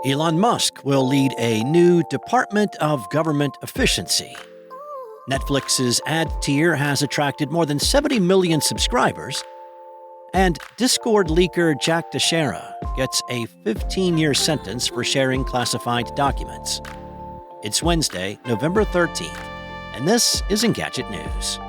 Elon Musk will lead a new Department of Government Efficiency. Netflix's ad tier has attracted more than 70 million subscribers. And Discord leaker Jack Teixeira gets a 15-year sentence for sharing classified documents. It's Wednesday, November 13th, and this is Engadget News.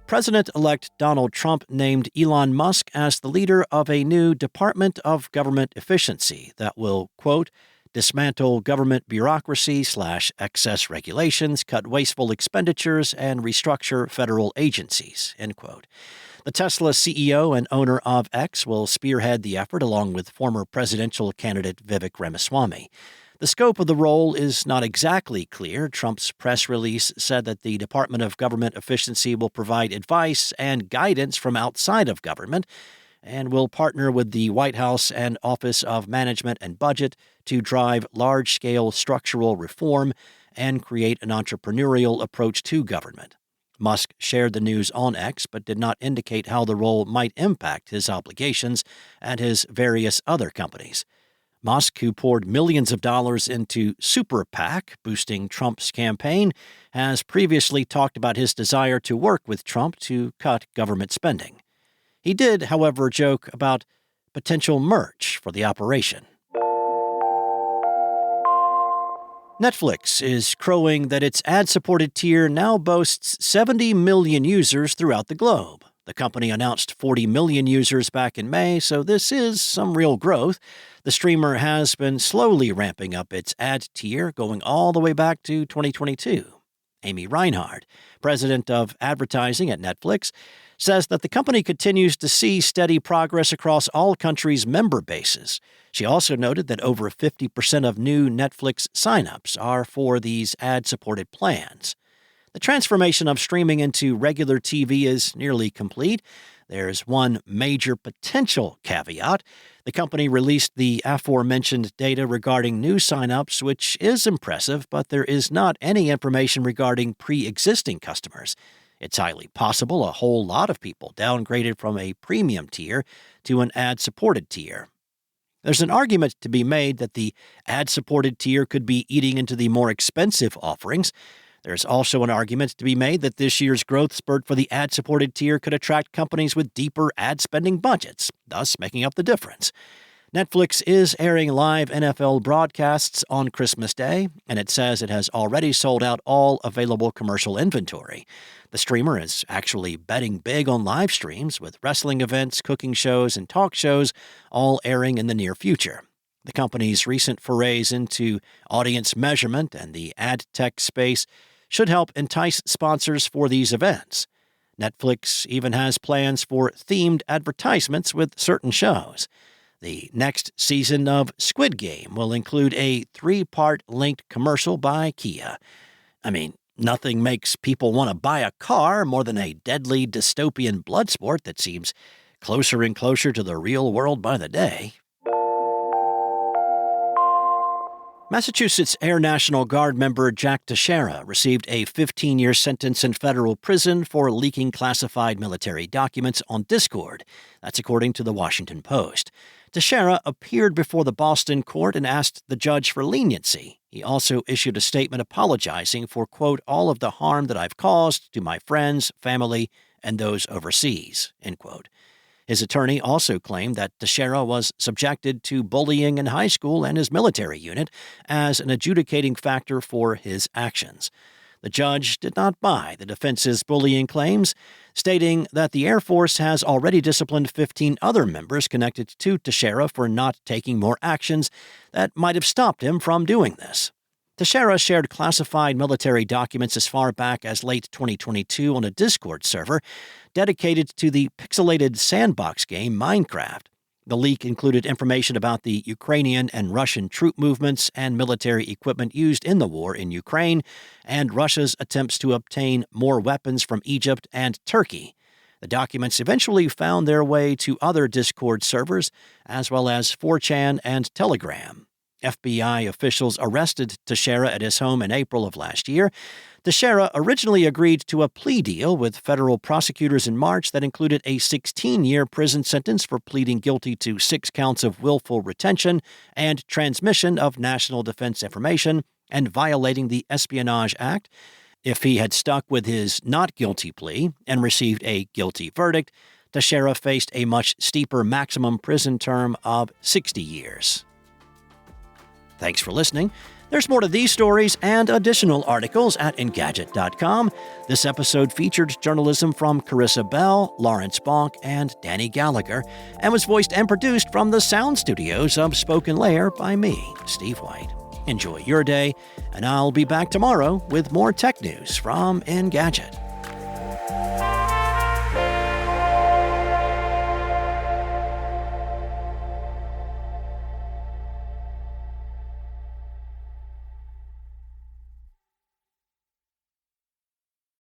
President-elect Donald Trump named Elon Musk as the leader of a new Department of Government Efficiency that will, quote, dismantle government bureaucracy/excess regulations, cut wasteful expenditures, and restructure federal agencies, end quote. The Tesla CEO and owner of X will spearhead the effort along with former presidential candidate Vivek Ramaswamy. The scope of the role is not exactly clear. Trump's press release said that the Department of Government Efficiency will provide advice and guidance from outside of government and will partner with the White House and Office of Management and Budget to drive large-scale structural reform and create an entrepreneurial approach to government. Musk shared the news on X but did not indicate how the role might impact his obligations at his various other companies. Musk, who poured millions of dollars into Super PAC, boosting Trump's campaign, has previously talked about his desire to work with Trump to cut government spending. He did, however, joke about potential merch for the operation. Netflix is crowing that its ad-supported tier now boasts 70 million users throughout the globe. The company announced 40 million users back in May, so this is some real growth. The streamer has been slowly ramping up its ad tier, going all the way back to 2022. Amy Reinhardt, president of advertising at Netflix, says that the company continues to see steady progress across all countries' member bases. She also noted that over 50% of new Netflix signups are for these ad-supported plans. The transformation of streaming into regular TV is nearly complete. There's one major potential caveat. The company released the aforementioned data regarding new signups, which is impressive, but there is not any information regarding pre-existing customers. It's highly possible a whole lot of people downgraded from a premium tier to an ad-supported tier. There's an argument to be made that the ad-supported tier could be eating into the more expensive offerings. There's also an argument to be made that this year's growth spurt for the ad-supported tier could attract companies with deeper ad-spending budgets, thus making up the difference. Netflix is airing live NFL broadcasts on Christmas Day, and it says it has already sold out all available commercial inventory. The streamer is actually betting big on live streams, with wrestling events, cooking shows, and talk shows all airing in the near future. The company's recent forays into audience measurement and the ad tech space should help entice sponsors for these events. Netflix even has plans for themed advertisements with certain shows. The next season of Squid Game will include a 3-part linked commercial by Kia. I mean, nothing makes people want to buy a car more than a deadly dystopian blood sport that seems closer and closer to the real world by the day. Massachusetts Air National Guard member Jack Teixeira received a 15-year sentence in federal prison for leaking classified military documents on Discord. That's according to the Washington Post. Teixeira appeared before the Boston court and asked the judge for leniency. He also issued a statement apologizing for, quote, all of the harm that I've caused to my friends, family, and those overseas, end quote. His attorney also claimed that Teixeira was subjected to bullying in high school and his military unit as an adjudicating factor for his actions. The judge did not buy the defense's bullying claims, stating that the Air Force has already disciplined 15 other members connected to Teixeira for not taking more actions that might have stopped him from doing this. Teixeira shared classified military documents as far back as late 2022 on a Discord server dedicated to the pixelated sandbox game Minecraft. The leak included information about the Ukrainian and Russian troop movements and military equipment used in the war in Ukraine, and Russia's attempts to obtain more weapons from Egypt and Turkey. The documents eventually found their way to other Discord servers, as well as 4chan and Telegram. FBI officials arrested Teixeira at his home in April of last year. Teixeira originally agreed to a plea deal with federal prosecutors in March that included a 16-year prison sentence for pleading guilty to 6 counts of willful retention and transmission of national defense information and violating the Espionage Act. If he had stuck with his not guilty plea and received a guilty verdict, Teixeira faced a much steeper maximum prison term of 60 years. Thanks for listening. There's more to these stories and additional articles at Engadget.com. This episode featured journalism from Carissa Bell, Lawrence Bonk, and Danny Gallagher, and was voiced and produced from the sound studios of Spoken Layer by me, Steve White. Enjoy your day, and I'll be back tomorrow with more tech news from Engadget.